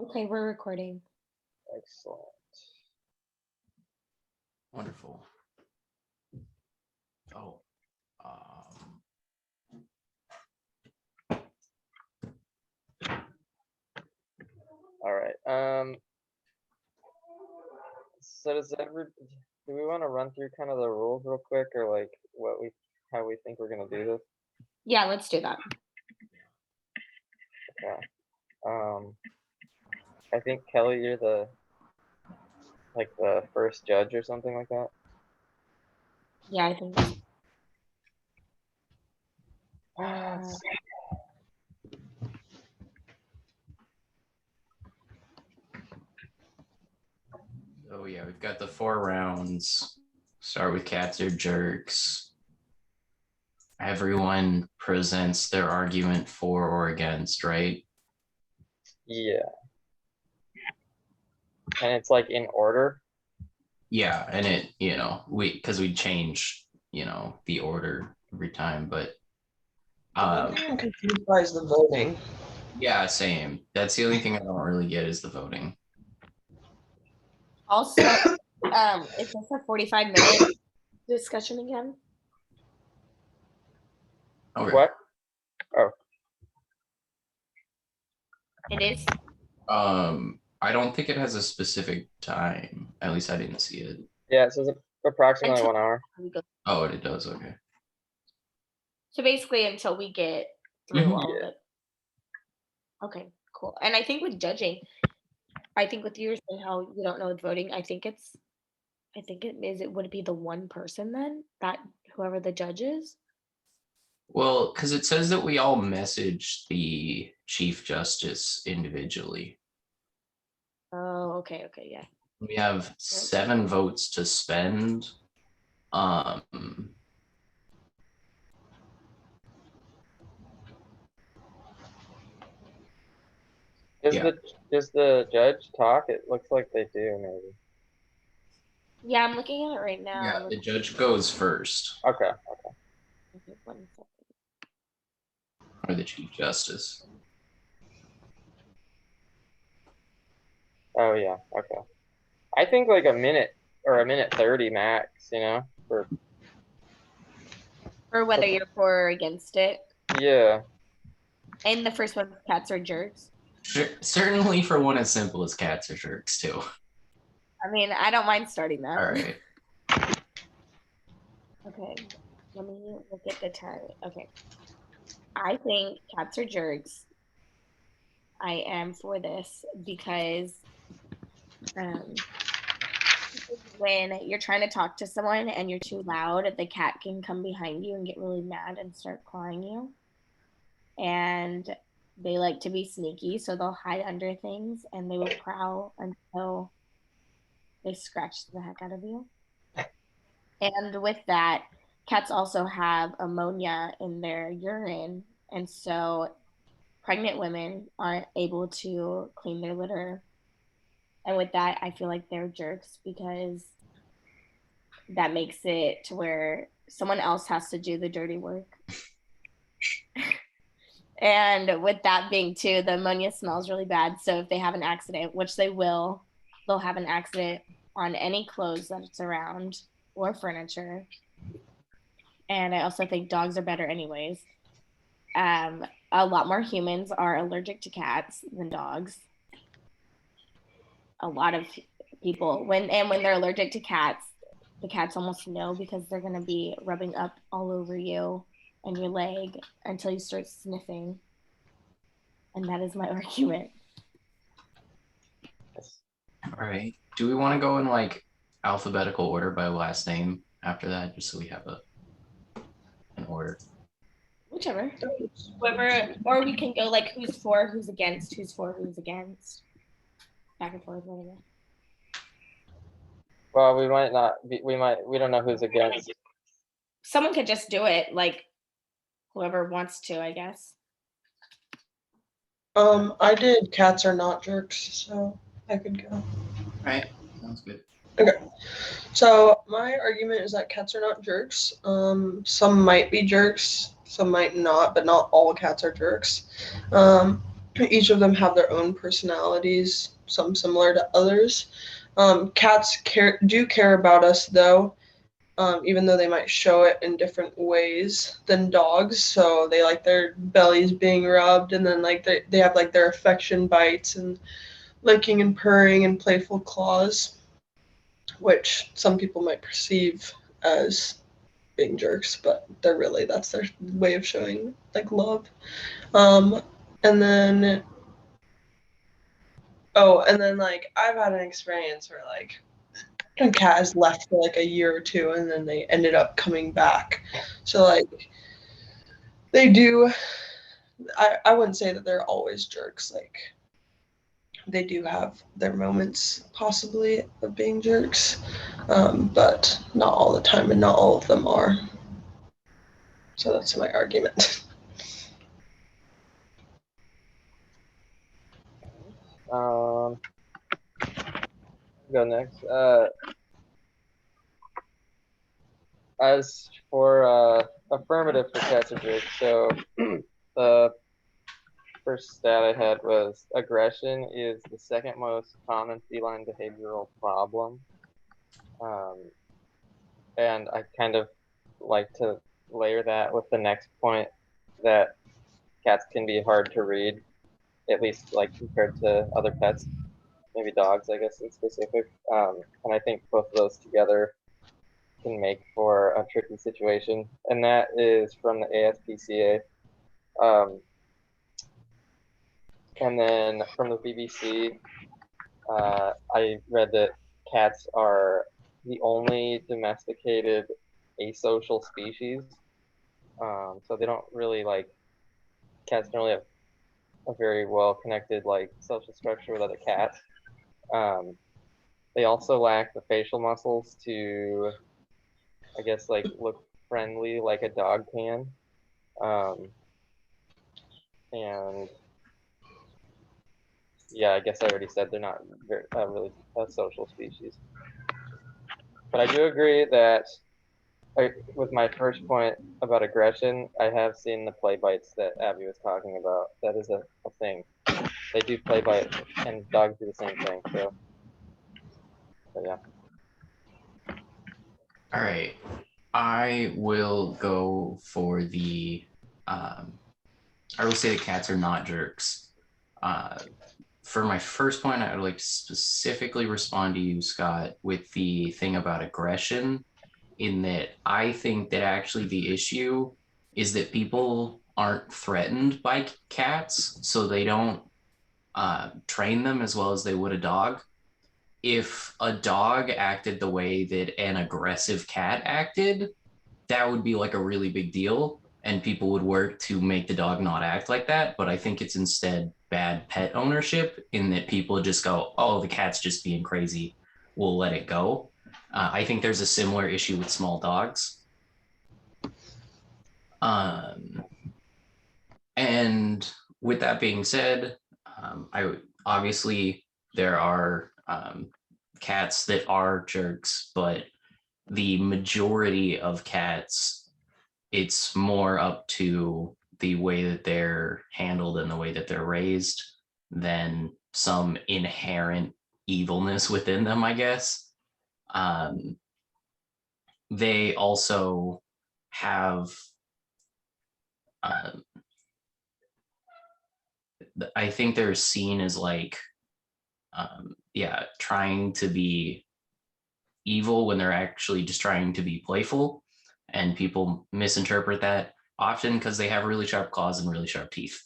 Okay, we're recording. Excellent. Wonderful. Oh, um, All right. So do we want to run through kind of the rules real quick, or like how we think we're gonna do this? Yeah, let's do that. Okay. I think Kelly, you're the first judge or something like that. Yeah, I think. oh yeah, we've got the 4 rounds. Start with cats or jerks. Everyone presents their argument for or against, right? Yeah. And it's like in order. Yeah, and it, because we change, the order every time, but I'm confused by the voting. yeah, same. That's the only thing I don't really get is the voting. Also, is this a 45-minute discussion again? Okay. What? Oh. It is. I don't think it has a specific time. At least I didn't see it. Yeah, it says approximately Until- 1 hour. Oh, it does. Okay. So basically, until we get through all of it. Okay, cool. And I think with judging, I think with yours and how you don't know with voting, I think it would it be the one person then that whoever the judge is? Well, because it says that we all message the Chief Justice individually. Oh, okay, yeah. We have 7 votes to spend. Does the judge talk? It looks like they do, maybe. Yeah, I'm looking at it right now. Yeah, the judge goes first. Okay. Okay, 1 second. Or the Chief Justice. Oh yeah. Okay. I think like a minute or a minute 30 max. Or whether you're for or against it. Yeah. And the first one, cats or jerks. Sure, certainly for one as simple as cats or jerks too. I mean, I don't mind starting that. All right. Okay, let me look at the time. Okay. I think cats or jerks. I am for this because when you're trying to talk to someone and you're too loud, the cat can come behind you and get really mad and start clawing you. And they like to be sneaky, so they'll hide under things and they will prowl until they scratch the heck out of you. And with that, cats also have ammonia in their urine, and so pregnant women aren't able to clean their litter. And with that, I feel like they're jerks because that makes it to where someone else has to do the dirty work. And with that being too, the ammonia smells really bad. So if they have an accident, which they will, they'll have an accident on any clothes that's around or furniture. And I also think dogs are better anyways. A lot more humans are allergic to cats than dogs. A lot of people, when they're allergic to cats, the cats almost know because they're going to be rubbing up all over you and your leg until you start sniffing. And that is my argument. All right. Do we want to go in like alphabetical order by last name after that, just so we have an order? Whichever. Whoever, or we can go like who's for, who's against, who's for, who's against. Back and forth, whatever. Well, we might not be, we don't know who's against. Someone could just do it, like whoever wants to, I guess. I did cats are not jerks, so I could go. All right. Sounds good. Okay. So my argument is that cats are not jerks. Some might be jerks, some might not, but not all cats are jerks. each of them have their own personalities, some similar to others. Cats do care about us though, even though they might show it in different ways than dogs. So they like their bellies being rubbed, and then like they have like their affection bites and licking and purring and playful claws, which some people might perceive as being jerks, but that's their way of showing like love. And then like I've had an experience where like a cat has left for like a year or two and then they ended up coming back. So like they do I wouldn't say that they're always jerks. Like they do have their moments possibly of being jerks. But not all the time and not all of them are. So that's my argument. Go next. As for affirmative for cats are jerks, so the first stat I had was aggression is the second most common feline behavioral problem. And I kind of like to layer that with the next point that cats can be hard to read, at least like compared to other pets, maybe dogs, I guess in specific. And I think both of those together can make for a tricky situation. And that is from the ASPCA. And then from the BBC, I read that cats are the only domesticated asocial species. So they don't really cats don't really have a very well connected social structure with other cats. They also lack the facial muscles to, I guess, look friendly like a dog can. And yeah, I guess I already said they're not very, really a social species. But I do agree that with my first point about aggression, I have seen the play bites that Abby was talking about. That is a thing. They do play bite, and dogs do the same thing. So yeah. All right. I will go for the I will say the cats are not jerks. For my first point, I would like to specifically respond to you, Scott, with the thing about aggression, in that I think that actually the issue is that people aren't threatened by cats, so they don't train them as well as they would a dog. If a dog acted the way that an aggressive cat acted, that would be like a really big deal and people would work to make the dog not act like that. But I think it's instead bad pet ownership in that people just go, oh, the cat's just being crazy, we'll let it go. I think there's a similar issue with small dogs. And with that being said, obviously there are cats that are jerks, but the majority of cats, it's more up to the way that they're handled and the way that they're raised than some inherent evilness within them, I guess. They also have I think they're seen as trying to be evil when they're actually just trying to be playful, and people misinterpret that often because they have really sharp claws and really sharp teeth.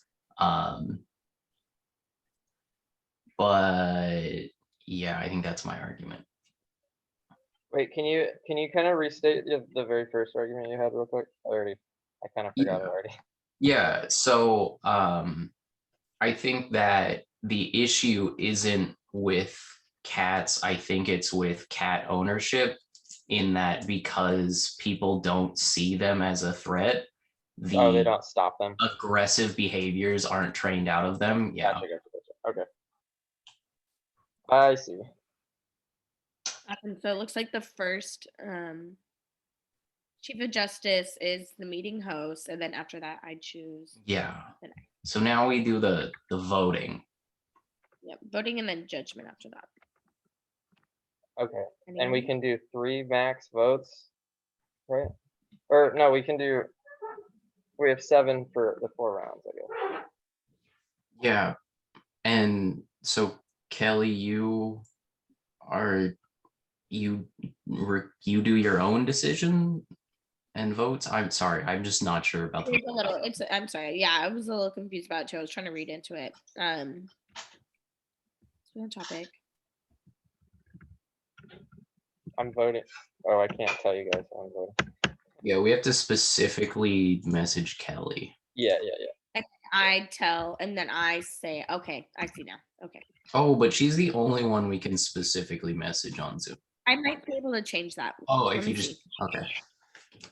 But yeah, I think that's my argument. Wait, can you kind of restate the very first argument you had real quick? I kind of forgot already. Yeah, so I think that the issue isn't with cats. I think it's with cat ownership, in that because people don't see them as a threat, they don't stop them. Aggressive behaviors aren't trained out of them. Yeah. Gotcha. Okay. I see. And so it looks like the first Chief of Justice is the meeting host, and then after that I choose Yeah. the next. So now we do the voting. Yeah, voting and then judgment after that. Okay. And we Anyone? can do 3 max votes, right? Or no, we have 7 for the 4 rounds, I guess. Yeah. And so Kelly, you do your own decision and votes. I'm sorry, I'm just not sure about the. It's a little. I'm sorry. Yeah, I was a little confused about it too. I was trying to read into it. It's on topic. I'm voting. Oh, I can't tell you guys how I'm voting. Yeah, we have to specifically message Kelly. Yeah. I tell, and then I say, okay, I see now. Okay. Oh, but she's the only one we can specifically message on Zoom. I might be able to change that. Oh, Let if me you just see. okay.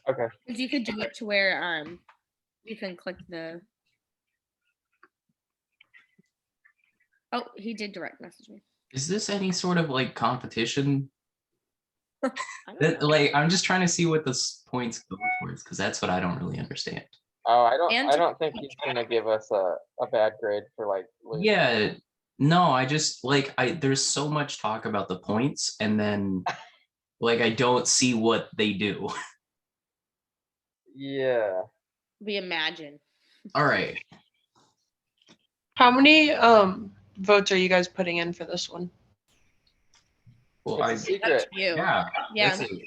Okay. Because you could do it to where you can click the. Oh, he did direct message me. Is this any sort of like competition? I don't know. Like, I'm just trying to see what the points go towards because that's what I don't really understand. Oh, I And- don't think he's gonna give us a bad grade for like losing. Yeah, no, I just like there's so much talk about the points and then like I don't see what they do. Yeah. We imagine. All right. How many votes are you guys putting in for this one? Well, It's a secret. That's you. yeah. Yeah. That's it.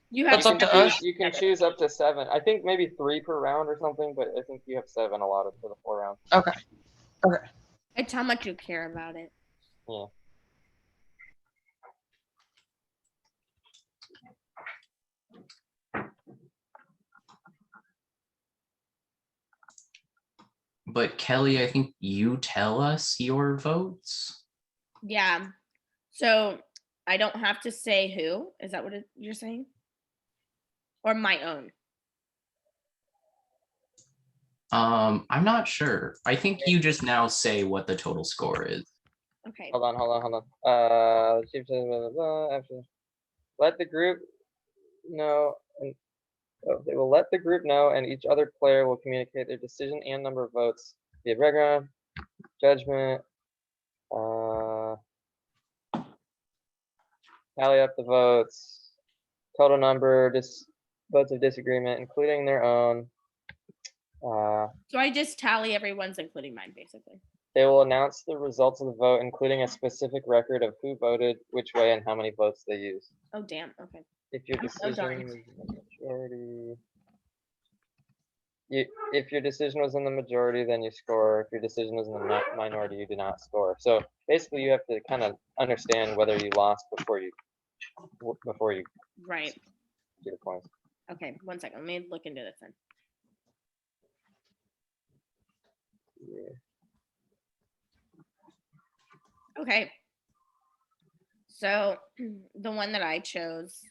You have That's up to us. You can choose up to 7. I think maybe 3 per round or something, but I think you have 7 allotted for the 4 rounds. Okay. It's how much you care about it. Yeah. But Kelly, I think you tell us your votes. Yeah. So I don't have to say who. Is that what you're saying? Or my own? I'm not sure. I think you just now say what the total score is. Okay. Hold on. Chief says blah, blah, blah, after let the group know, and they will let the group know, and each other player will communicate their decision and number of votes via background, judgment, tally up the votes, total number, votes of disagreement, including their own. So I just tally everyone's, including mine, basically. They will announce the results of the vote, including a specific record of who voted which way and how many votes they used. Oh, damn. Okay. If your I'm so decision darn. was in the majority, if your decision was in the majority, then you score. If your decision was in the minority, you do not score. So basically, you have to kind of understand whether you lost before you Right. do the points. Okay. 1 second. Let me look into this then. Yeah. Okay. So the one that I chose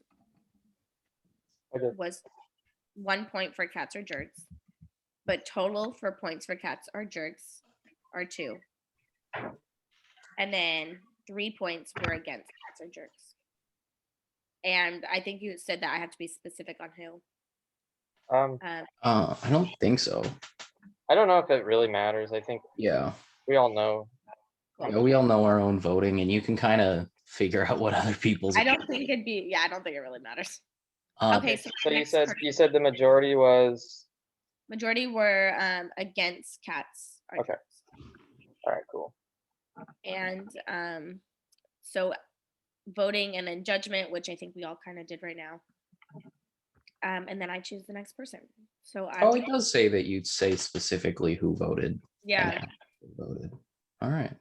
Okay. was 1 point for cats or jerks, but total for points for cats or jerks are 2. And then 3 points were against cats or jerks. And I think you said that I have to be specific on who. I don't think so. I don't know if it really matters. I think Yeah. we all know. Yeah, we all know our own voting, and you can kind of figure out what other people's. I don't think it'd be. Yeah, I don't think it really matters. Um, Okay, So the you next said person- the majority was majority were against cats or Okay. jerks. all right. Cool. And so voting and then judgment, which I think we all kind of did right now. And then I choose the next person. So I Oh, it does say that you'd say specifically who voted. and yeah, how they voted. All right.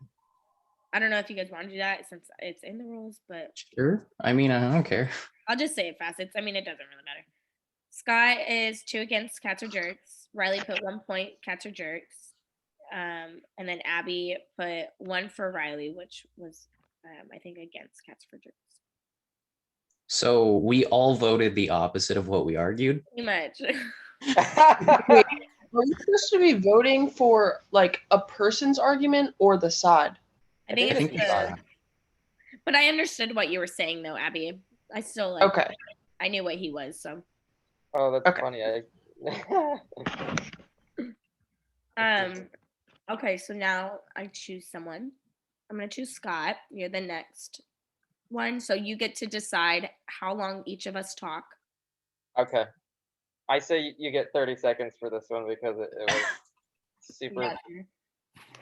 I don't know if you guys want to do that since it's in the rules, but Sure. I mean, I don't care. I'll just say it fast. It doesn't really matter. Sky is 2 against cats or jerks. Riley put 1 point cats or jerks. And then Abby put 1 for Riley, which was I think against cats for jerks. So we all voted the opposite of what we argued. Pretty much. Wait, are we supposed to be voting for like a person's argument or the side? I think I think it's we are. but I understood what you were saying though, Abby. I still Okay. I knew what he was, so Oh, that's Okay. funny. Okay, so now I choose someone. I'm gonna choose Scott. You're the next one, so you get to decide how long each of us talk. Okay. I say you get 30 seconds for this one because it was super. Gotcha.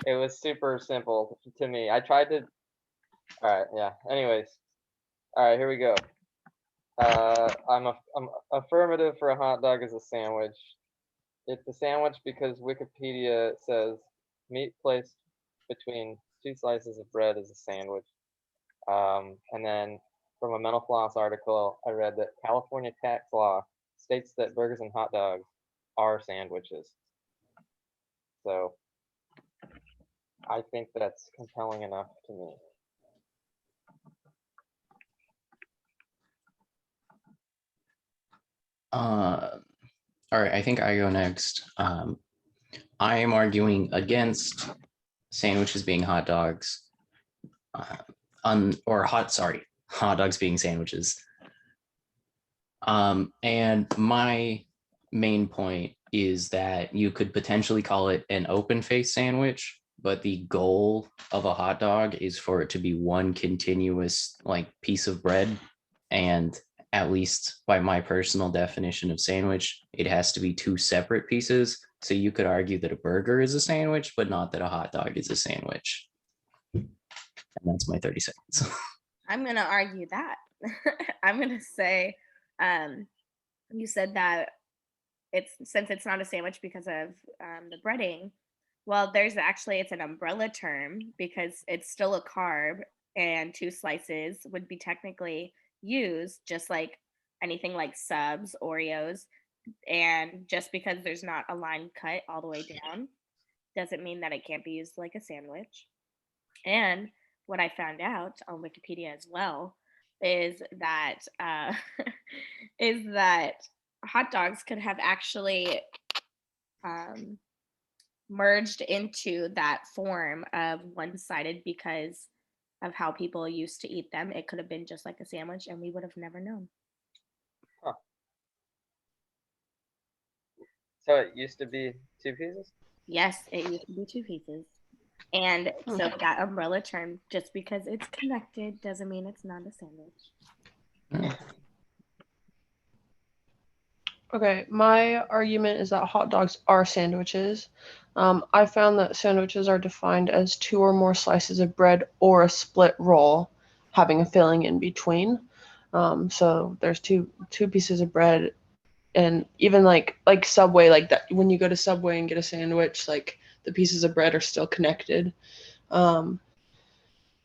It was super simple to me. I tried to. All right. Yeah. Anyways. All right. Here we go. I'm affirmative for a hot dog as a sandwich. It's a sandwich because Wikipedia says meat placed between two slices of bread is a sandwich. And then from a Mental Floss article, I read that California tax law states that burgers and hot dogs are sandwiches. So I think that's compelling enough to me. All right, I think I go next. I am arguing against sandwiches being hot dogs, hot dogs being sandwiches. And my main point is that you could potentially call it an open face sandwich, but the goal of a hot dog is for it to be one continuous like piece of bread. And at least by my personal definition of sandwich, it has to be two separate pieces. So you could argue that a burger is a sandwich, but not that a hot dog is a sandwich. And that's my 30 seconds. I'm gonna argue that. I'm gonna say, you said that since it's not a sandwich because of the breading. Well, it's an umbrella term because it's still a carb, and two slices would be technically used, just like anything like subs, Oreos, and just because there's not a line cut all the way down doesn't mean that it can't be used like a sandwich. And what I found out on Wikipedia as well is that is that hot dogs could have actually um, merged into that form of one-sided because of how people used to eat them. It could have been just like a sandwich, and we would have never known. Huh. So it used to be two pieces? Yes, it used to be two pieces. And so that umbrella term, just because it's connected, doesn't mean it's not a sandwich. Okay, my argument is that hot dogs are sandwiches. I found that sandwiches are defined as two or more slices of bread or a split roll having a filling in between. So there's two pieces of bread, and even like Subway, like that when you go to Subway and get a sandwich, like the pieces of bread are still connected. And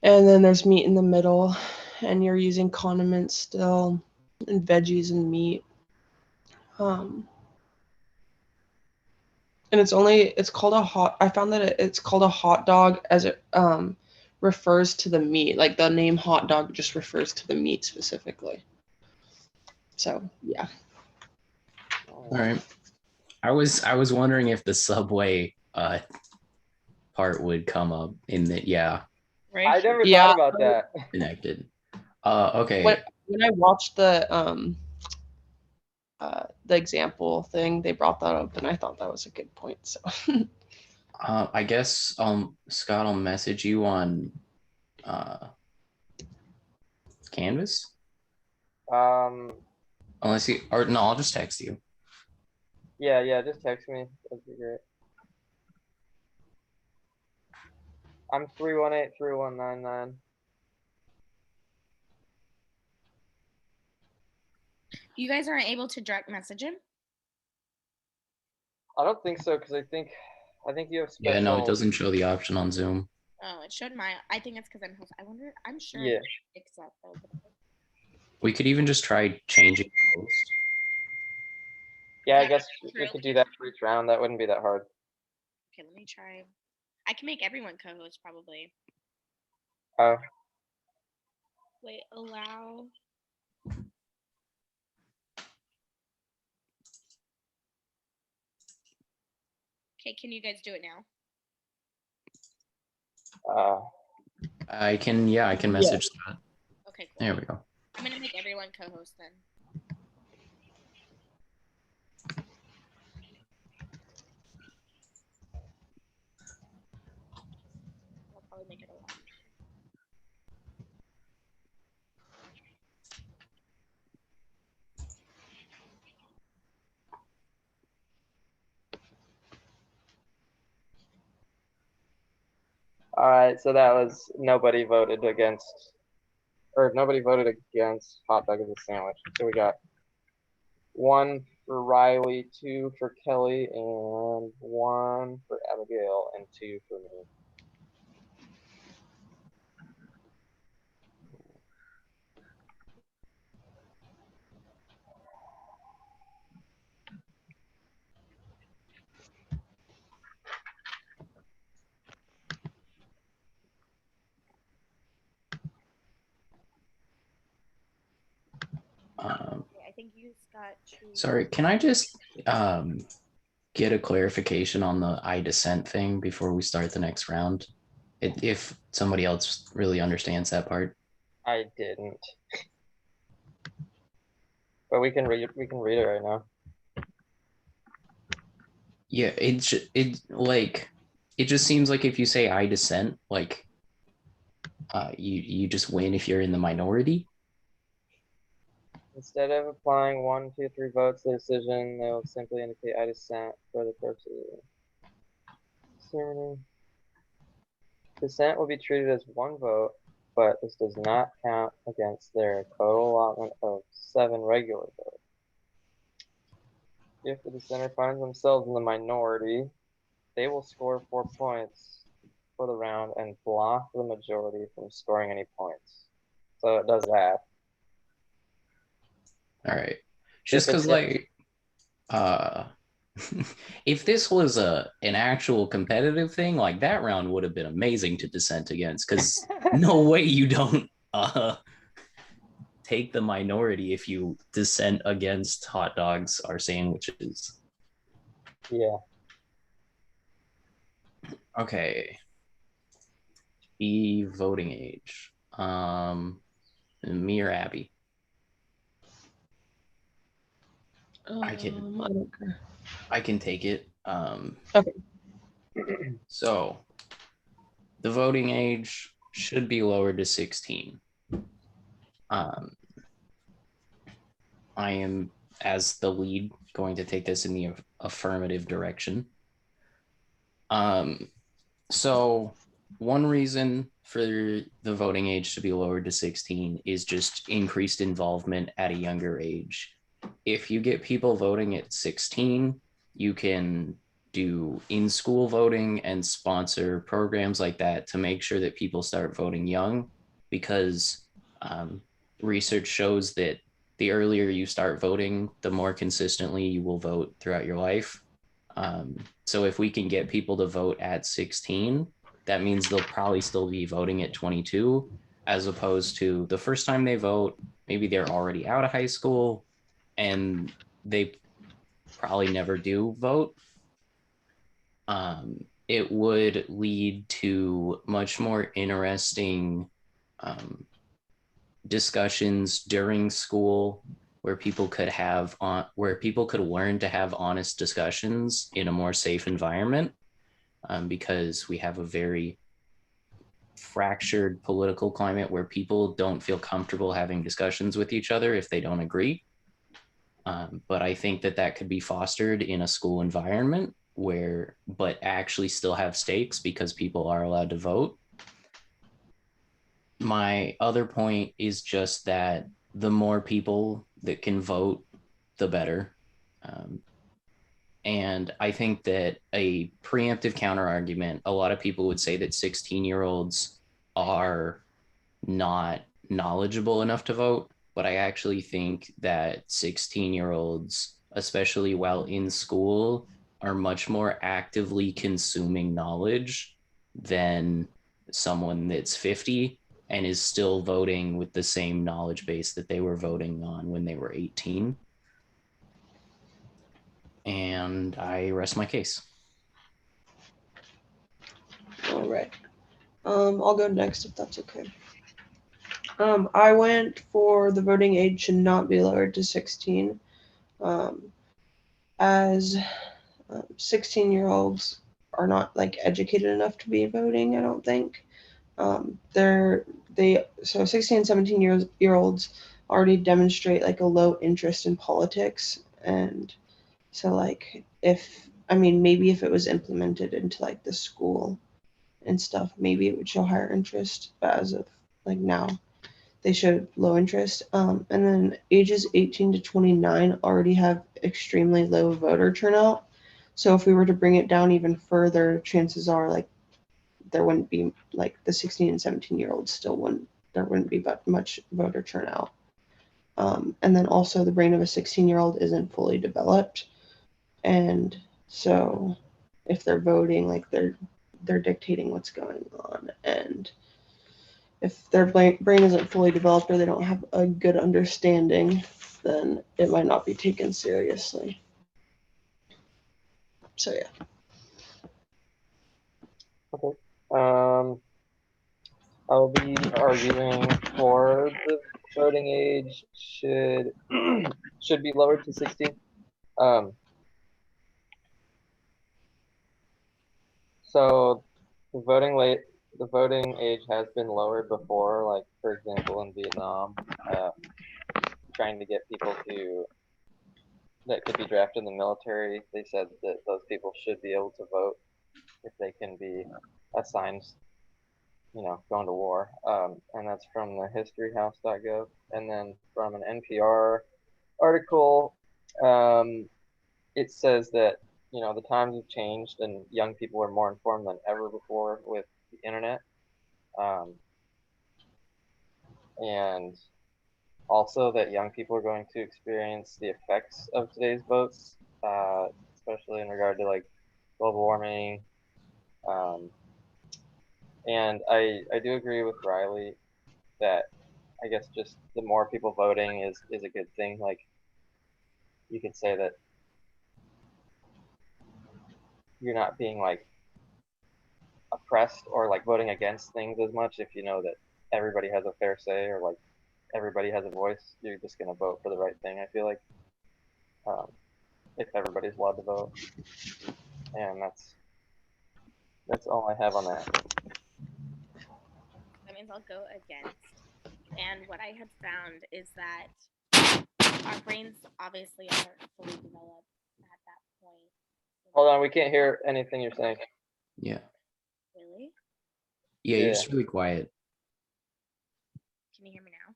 then there's meat in the middle, and you're using condiments still, and veggies and meat. And it's called a hot. I found that it's called a hot dog as it refers to the meat. Like the name hot dog just refers to the meat specifically. So yeah. All right. I was wondering if the Subway part would come up in that. Yeah, Right? I never Yeah. thought about that. connected. Okay. When I watched the example thing, they brought that up, and I thought that was a good point. So I guess Scott, I'll message you on Canvas. Unless you or no, I'll just text you. Yeah, just text me. That'd be great. I'm 318-3199. You guys aren't able to direct message him? I don't think so because I think you have special. Yeah, no, it doesn't show the option on Zoom. Oh, it showed my. I think it's because I'm host. I'm sure. Yeah. Except though. We could even just try changing host. Yeah, I guess we could do that for each round. That wouldn't be that hard. Okay, let me try. I can make everyone co-host probably. Oh. Wait, allow. Okay, can you guys do it now? I can message that. Okay, cool. There we go. I'm gonna make everyone co-host then. probably make it a lot. All right, so that was nobody voted against hot dog as a sandwich. So we got 1 for Riley, 2 for Kelly, and 1 for Abigail, and 2 for me. I think you just got to. Sorry, can I just get a clarification on the I dissent thing before we start the next round? If somebody else really understands that part. I didn't. But we can read it right now. Yeah, it just seems like if you say I dissent, like you just win if you're in the minority. Instead of applying 1, 2, 3 votes to the decision, they'll simply indicate I dissent for the purpose of ceremony. Dissent will be treated as 1 vote, but this does not count against their total allotment of 7 regular votes. If the dissenter finds themselves in the minority, they will score 4 points for the round and block the majority from scoring any points. So it does that. All right. Just because, like, if this was an actual competitive thing, like that round would have been amazing to dissent against. Because no way you don't take the minority if you dissent against hot dogs or sandwiches. Yeah. Okay. The voting age. Me or Abby? I don't care. I can take it. Okay. So the voting age should be lowered to 16. I am, as the lead, going to take this in the affirmative direction. So one reason for the voting age to be lowered to 16 is just increased involvement at a younger age. If you get people voting at 16, you can do in-school voting and sponsor programs like that to make sure that people start voting young, because research shows that the earlier you start voting, the more consistently you will vote throughout your life. So if we can get people to vote at 16, that means they'll probably still be voting at 22, as opposed to the first time they vote, maybe they're already out of high school and they probably never do vote. It would lead to much more interesting discussions during school where people could learn to have honest discussions in a more safe environment, because we have a very fractured political climate where people don't feel comfortable having discussions with each other if they don't agree. But I think that could be fostered in a school environment but actually still have stakes because people are allowed to vote. My other point is just that the more people that can vote, the better. And I think that a preemptive counter argument, a lot of people would say that 16-year-olds are not knowledgeable enough to vote, but I actually think that 16-year-olds, especially while in school, are much more actively consuming knowledge than someone that's 50 and is still voting with the same knowledge base that they were voting on when they were 18. And I rest my case. All right. I'll go next if that's okay. I went for the voting age should not be lowered to 16. As 16-year-olds are not like educated enough to be voting, I don't think. So 16 and 17 year olds already demonstrate like a low interest in politics, and so like maybe if it was implemented into like the school and stuff, maybe it would show higher interest, but as of like now they showed low interest. And then ages 18 to 29 already have extremely low voter turnout. So if we were to bring it down even further, chances are like there wouldn't be like the 16 and 17-year-olds there wouldn't be much voter turnout. And then also the brain of a 16-year-old isn't fully developed. And so if they're voting, like they're dictating what's going on. And if their brain isn't fully developed or they don't have a good understanding, then it might not be taken seriously. So yeah. Okay. I'll be arguing for the voting age should be lowered to 16. So the voting age has been lowered before, like for example in Vietnam, trying to get people that could be drafted in the military. They said that those people should be able to vote if they can be assigned, going to war. And that's from the historyhouse.gov. And then from an NPR article, it says that, the times have changed and young people are more informed than ever before with the internet. And also that young people are going to experience the effects of today's votes, especially in regard to like global warming. And I do agree with Riley that I guess just the more people voting is a good thing. Like you could say that you're not being like oppressed or like voting against things as much if you know that everybody has a fair say or like everybody has a voice. You're just gonna vote for the right thing. I feel like if everybody's allowed to vote, and that's all I have on that. That means I'll go against. And what I have found is that our brains obviously aren't fully developed at that point. Hold on, we can't hear anything you're saying. Yeah. Really? Yeah, you're Yeah. just really quiet. Can you hear me now?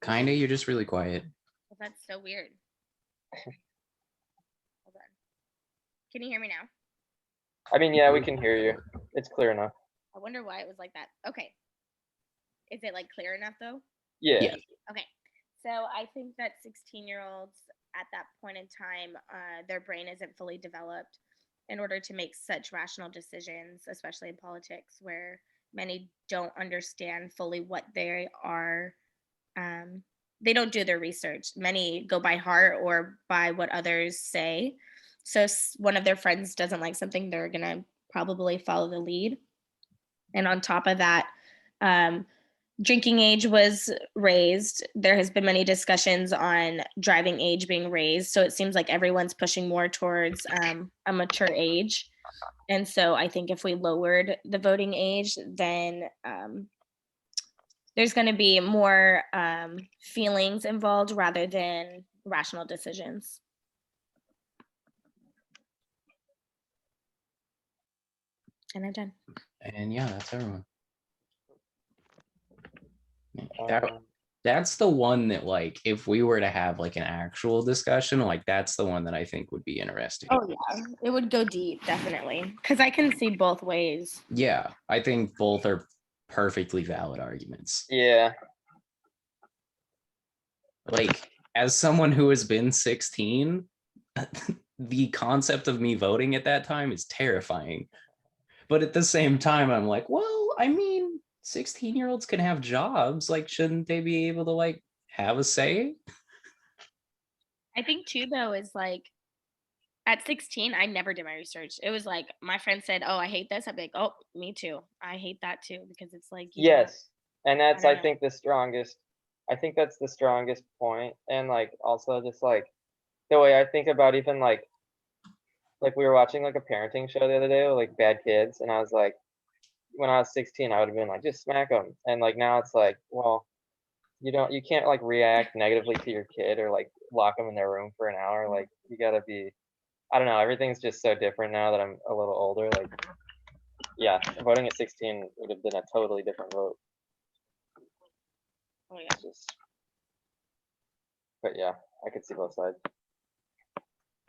Kinda, you're just really quiet. Well, that's so weird. Hold on. Can you hear me now? I mean, yeah, we can hear you. It's clear enough. I wonder why it was like that. Okay. Is it like clear enough though? Yeah. Okay. So I think that 16-year-olds at that point in time, their brain isn't fully developed in order to make such rational decisions, especially in politics, where many don't understand fully what they are. They don't do their research. Many go by heart or by what others say. So one of their friends doesn't like something, they're going to probably follow the lead. And on top of that, drinking age was raised. There has been many discussions on driving age being raised. So it seems like everyone's pushing more towards a mature age. And so I think if we lowered the voting age, then there's going to be more feelings involved rather than rational decisions. And I'm done. And yeah, that's everyone. Um, That's the one that, like, if we were to have like an actual discussion, like that's the one that I think would be interesting. Oh yeah, it would go deep, definitely, because I can see both ways. Yeah, I think both are perfectly valid arguments. yeah. Like, as someone who has been 16, the concept of me voting at that time is terrifying. But at the same time, I'm like, well, I mean, 16-year-olds can have jobs. Like, shouldn't they be able to like have a say? I think too, though, is like at 16, I never did my research. It was like my friend said, "Oh, I hate this." I'd be like, "Oh, me too. I hate that too," because it's like Yes. And that's I I don't know. think the strongest. I think that's the strongest point. And like also just like the way I think about even like we were watching like a parenting show the other day with like bad kids, and I was like, when I was 16, I would have been like, just smack them. And like now it's like, well, you can't like react negatively to your kid or like lock them in their room for an hour. Like you gotta be, I don't know, everything's just so different now that I'm a little older. Like, yeah, voting at 16 would have been a totally different vote. Oh yeah. It's just, but yeah, I could see both sides.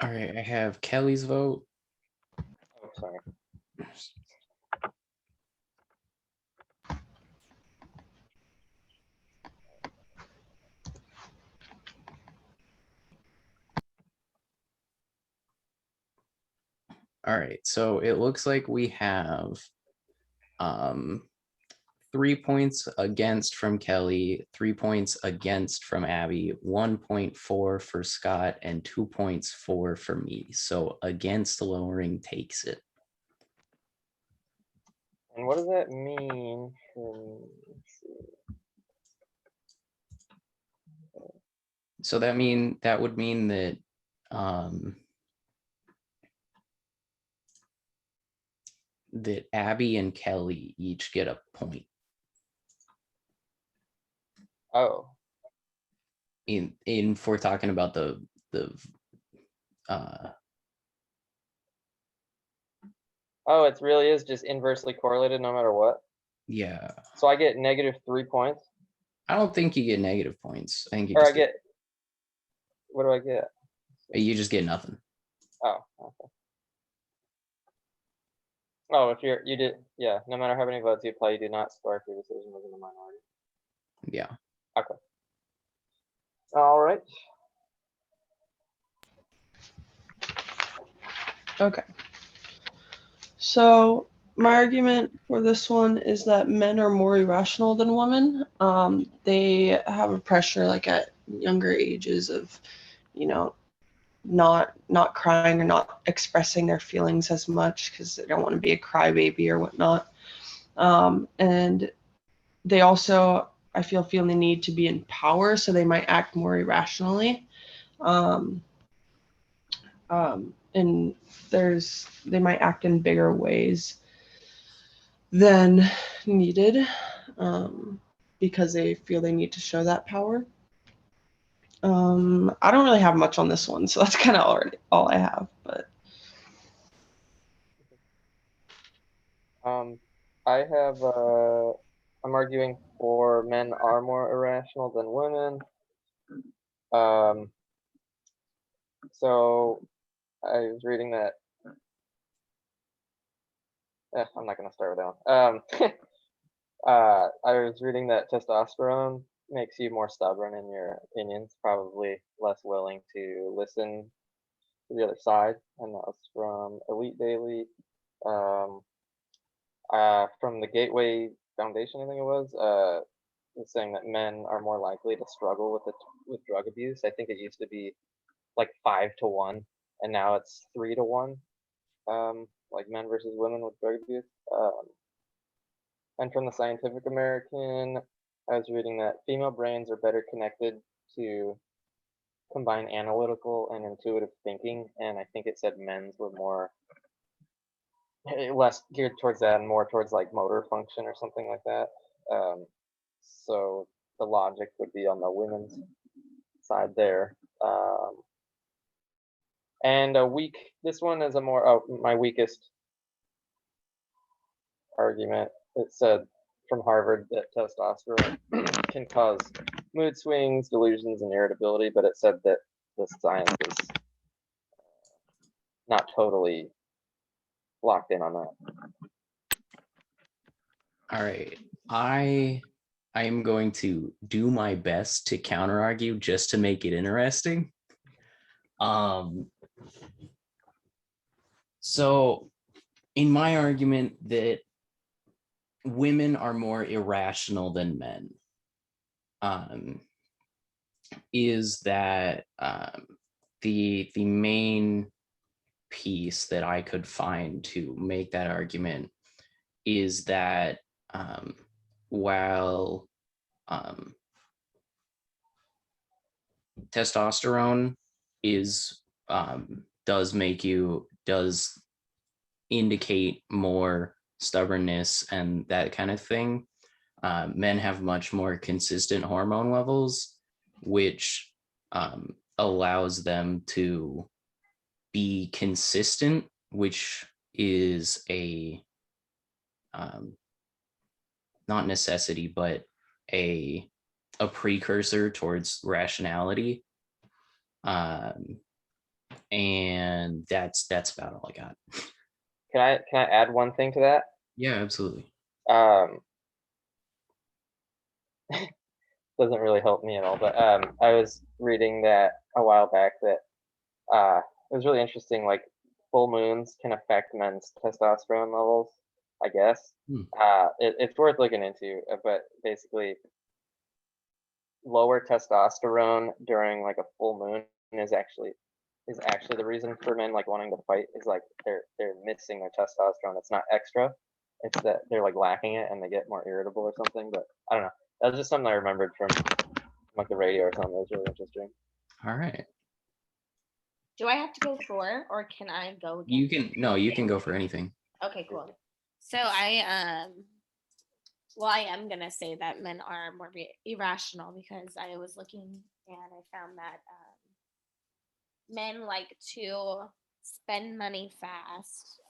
All right, I have Kelly's vote. Oh, sorry. All right, so it looks like we have 3 points against from Kelly, 3 points against from Abby, 1 point for Scott, and 2 points for me. So against lowering takes it. And what does that mean? Let's see. So that would mean that that Abby and Kelly each get a point. Oh, In if we're talking about the oh, it really is just inversely correlated no matter what. yeah. So I get -3 points, I don't think you get negative points. I think you or I just get. What do I get? you just get nothing. Oh, okay. Oh, if you did, yeah. No matter how many votes you apply, you do not score if your decision was in the minority. Yeah. Okay. All right. Okay. So my argument for this one is that men are more irrational than women. They have a pressure like at younger ages of, you know, not crying or not expressing their feelings as much because they don't want to be a crybaby or whatnot. And they also, I feel the need to be in power, so they might act more irrationally. And they might act in bigger ways than needed, because they feel they need to show that power. I don't really have much on this one, so that's kind of all I have. But I have. I'm arguing for men are more irrational than women. So I was reading that. I'm not gonna start with that one. I was reading that testosterone makes you more stubborn in your opinions, probably less willing to listen to the other side, and that was from Elite Daily. From the Gateway Foundation, I think it was saying that men are more likely to struggle with drug abuse. I think it used to be like 5-1, and now it's 3-1. Like men versus women with drug abuse. And from the Scientific American, I was reading that female brains are better connected to combine analytical and intuitive thinking, and I think it said men's were more less geared towards that and more towards like motor function or something like that. So the logic would be on the women's side there. And this one is my weakest argument. It said from Harvard that testosterone can cause mood swings, delusions, and irritability, but it said that the science is not totally locked in on that. All right. I am going to do my best to counter argue just to make it interesting. So in my argument that women are more irrational than men, is that the main piece that I could find to make that argument is that while testosterone is does indicate more stubbornness and that kind of thing. Men have much more consistent hormone levels, which allows them to be consistent, which is a not necessity, but a precursor towards rationality. And that's about all I got. Can I add one thing to that? Yeah, absolutely. Doesn't really help me at all, but I was reading that a while back that it was really interesting. Like full moons can affect men's testosterone levels, I guess. It's worth looking into, but basically, lower testosterone during like a full moon is actually the reason for men like wanting to fight is like they're missing their testosterone. It's not extra. It's that they're like lacking it and they get more irritable or something. But I don't know. That was just something I remembered from like the radio or something. That was really interesting. All right. Do I have to go for, or can I go again? You can go for anything. Okay, cool. So I am gonna say that men are more irrational because I was looking and I found that men like to spend money fast.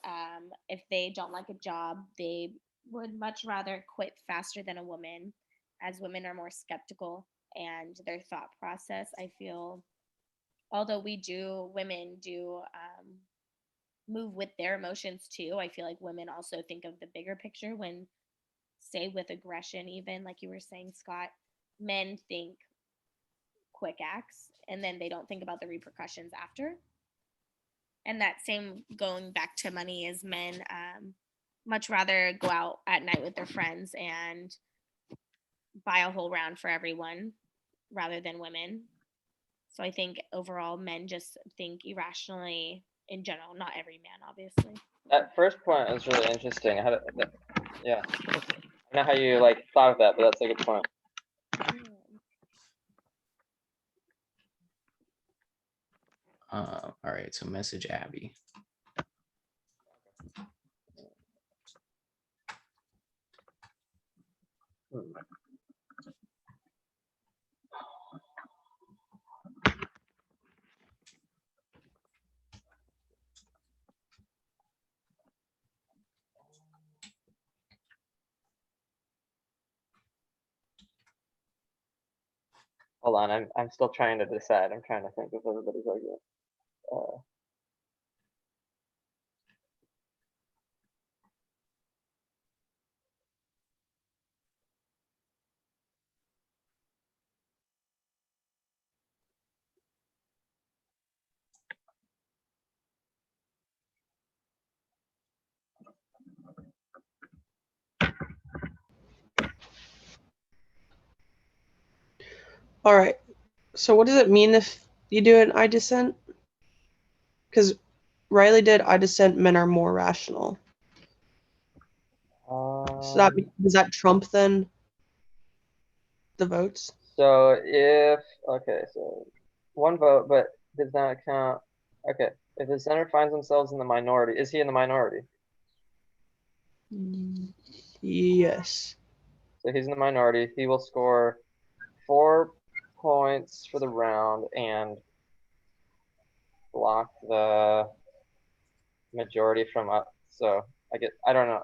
If they don't like a job, they would much rather quit faster than a woman, as women are more skeptical and their thought process, I feel, although women do move with their emotions too. I feel like women also think of the bigger picture when, say, with aggression, even like you were saying, Scott, men think quick acts and then they don't think about the repercussions after. And that same going back to money is men much rather go out at night with their friends and buy a whole round for everyone rather than women. So I think overall men just think irrationally in general, not every man, obviously. That first point is really interesting. Yeah. I don't know how you like thought of that, but that's a good point. All right, so message Abby. Hold on, I'm still trying to decide. I'm trying to think of everybody's argument. All right. So what does it mean if you do an I dissent? Because Riley did I dissent, men are more rational. So does that trump then the votes? So so one vote, but does not count. Okay, if the senator finds themselves in the minority, is he in the minority? Yes. So he's in the minority. He will score 4 points for the round and block the majority from up. So I don't know.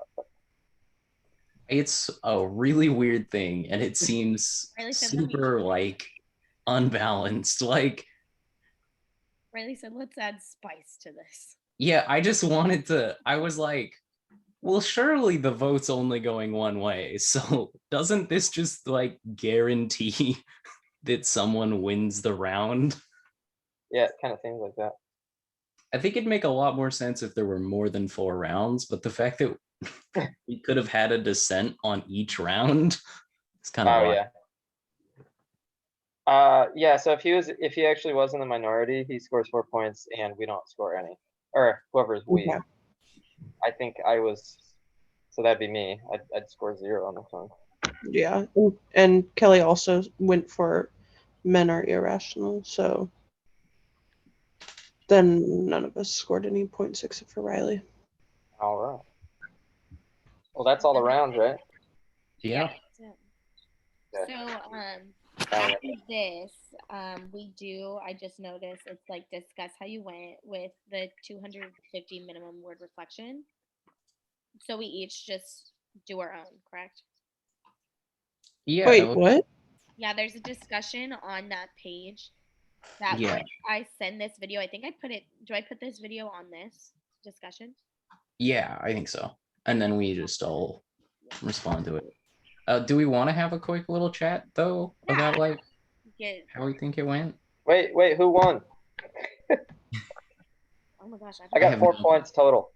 It's a really weird thing, and it seems Riley said, super like unbalanced. Like Riley said, let's add spice to this. Yeah, I was like, well, surely the vote's only going one way. So doesn't this just like guarantee that someone wins the round? Yeah, it kind of seems like that. I think it'd make a lot more sense if there were more than 4 rounds, but the fact that we could have had a dissent on each round is kind of wild. Yeah, so if he actually was in the minority, he scores 4 points and we don't score any. Or whoever's we. Okay. I think I was, so that'd be me. I'd score 0 on this one. Yeah. And Kelly also went for men are irrational, so then none of us scored any points except for Riley. All right. Well, that's all around, right? Yeah. So, after this, I just noticed it's like discuss how you went with the 250 minimum word reflection. So we each just do our own, correct? Yeah. Wait, what? Yeah, there's a discussion on that page that Yeah. I send this video. I think I put it, do I put this video on this discussion? Yeah, I think so. And then we just all respond to it. Do we want to have a quick little chat though about like Get, how we think it went? Wait, who won? oh my gosh, I got have 4 no- points total.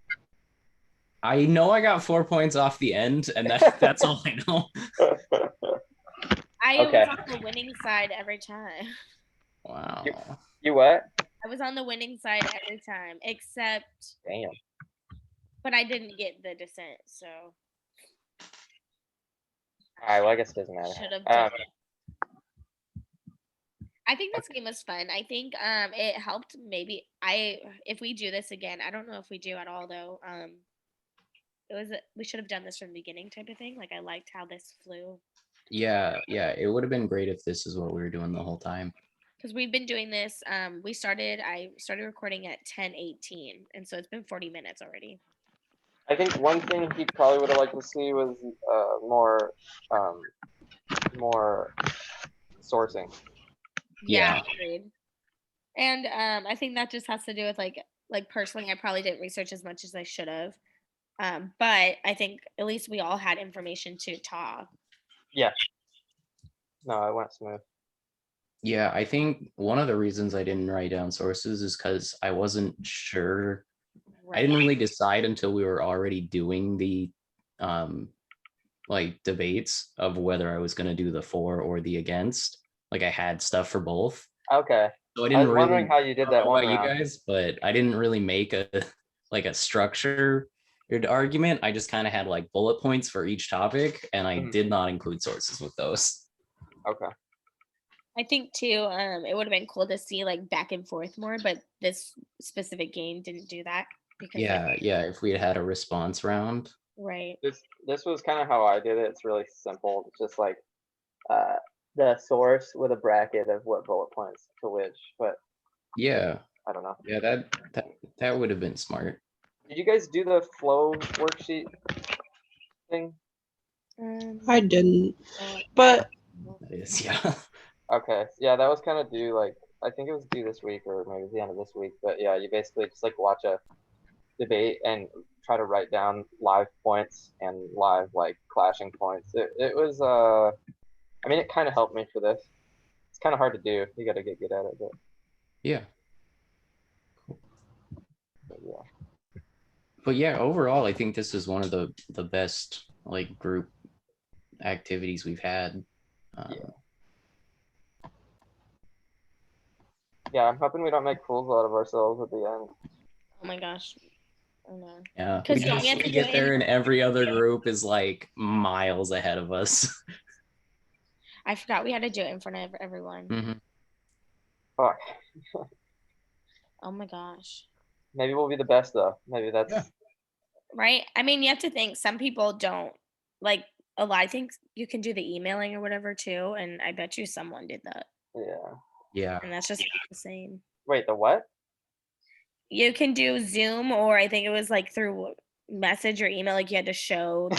I know I got 4 points off the end, and that's all I know. I Okay. was on the winning side every time. Wow. You what? I was on the winning side every time, except, Damn. but I didn't get the dissent, so. All right, well, I guess it doesn't matter. Should have done it. I think this game was fun. I think it helped maybe if we do this again, I don't know if we do at all though. We should have done this from the beginning type of thing. Like I liked how this flew. Yeah, it would have been great if this is what we were doing the whole time. Because we've been doing this. I started recording at 10:18, and so it's been 40 minutes already. I think one thing he probably would have liked to see was more sourcing. Yeah. Agreed. And I think that just has to do with like personally, I probably didn't research as much as I should have. But I think at least we all had information to talk. Yeah. No, it went smooth. Yeah, I think one of the reasons I didn't write down sources is because I wasn't sure. Right. I didn't really decide until we were already doing the like debates of whether I was going to do the for or the against. Like I had stuff for both. Okay. So I I didn't was wondering how you did that know one about you round. guys, but I didn't really make a like a structured argument. I just kind of had like bullet points for each topic, and I did not include sources with those. Okay. I think too, it would have been cool to see like back and forth more, but this specific game didn't do that. Because, Yeah. If we had had a response round. Right. This was kind of how I did it. It's really simple. It's just like the source with a bracket of what bullet points to which, but yeah, I don't know. Yeah, that would have been smart. Did you guys do the flow worksheet thing? I didn't, but That is, yeah. Okay, yeah, that was kind of due, like, I think it was due this week or maybe the end of this week, but yeah, you basically just like watch a debate and try to write down live points and live like clashing points. It was I mean, it kind of helped me for this. It's kind of hard to do. You got to get good at it, but Yeah. yeah. But yeah, overall, I think this is one of the best like group activities we've had. Yeah, I'm hoping we don't make fools out of ourselves at the end. Oh my gosh. I know. Yeah, 'Cause we don't we have to do get it there, and every other group is like miles ahead of us. I forgot we had to do it in front of everyone. Mm-hmm. Fuck. Oh my gosh. Maybe we'll be the best though. Maybe that's Right? I mean, you have to think some people don't like a lot. I think you can do the emailing or whatever too, and I bet you someone did that. Yeah. And that's just the same. Wait, the what? You can do Zoom, or I think it was like through message or email, like you had to show.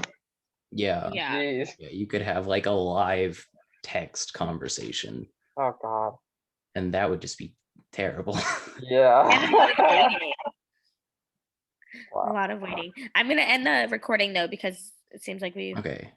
Yeah. Jeez. Yeah, you could have like a live text conversation, Oh God. and that would just be terrible. Yeah. A lot of waiting. I'm gonna end the recording though because it seems like we Okay.